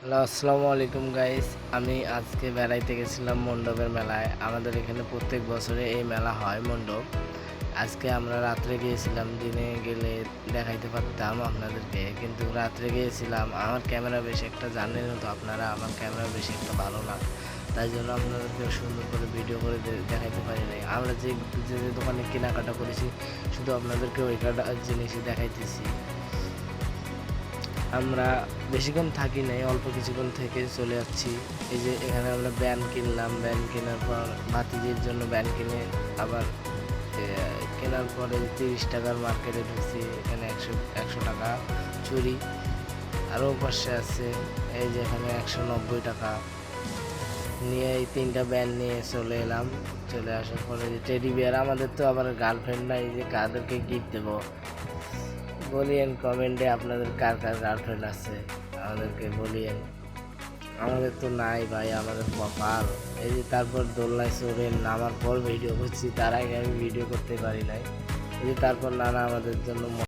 Hello, আসসালামু আলাইকুম guys. আমি আজকে বেড়াইতে গেছিলাম মণ্ডপের মেলায়। আমাদের এখানে প্রত্যেক বছরে এই মেলা হয় মণ্ডপ। আজকে আমরা রাত্রে গিয়েছিলাম, দিনে গেলে দেখাইতে পারতাম আপনাদেরকে, কিন্তু রাত্রে গিয়েছিলাম। আমার ক্যামেরা বেশি একটা জানেন তো আপনারা, আমার ক্যামেরা বেশি একটা ভালো না, তাই জন্য আপনাদেরকে সুন্দর করে ভিডিও করে দেখাইতে পারি নাই। আমরা যে যে যে দোকানে কেনাকাটা করেছি শুধু আপনাদেরকে ওই কাটা জিনিসই দেখাইতেছি। আমরা বেশিক্ষণ থাকি নাই, অল্প কিছুক্ষণ থেকে চলে যাচ্ছি। এই যে এখানে আমরা ব্যান কিনলাম, ব্যান কেনার পর ভাতিজির জন্য ব্যান কিনে আবার কেনার পরে 30 টাকার মার্কেটে ঢুকছি। এখানে একশো টাকা চুরি। আরও পাশে আছে এই যে এখানে 190 টাকা নিয়ে এই 3টা ব্যান নিয়ে চলে এলাম। চলে আসার পরে যে টেডি বিয়ার, আমাদের তো আবার গার্লফ্রেন্ড নাই, যে কাদেরকে গিফট দেবো বলিয়েন কমেন্টে, আপনাদের কার কার গার্লফ্রেন্ড আছে আমাদেরকে বলিয়েন। আমাদের তো নাই ভাই, আমাদের কপাল। এই যে তারপর দোলনায় চড়ে নামার পর ভিডিও করছি, তার আগে আমি ভিডিও করতে পারি নাই। এই যে তারপর নানা আমাদের জন্য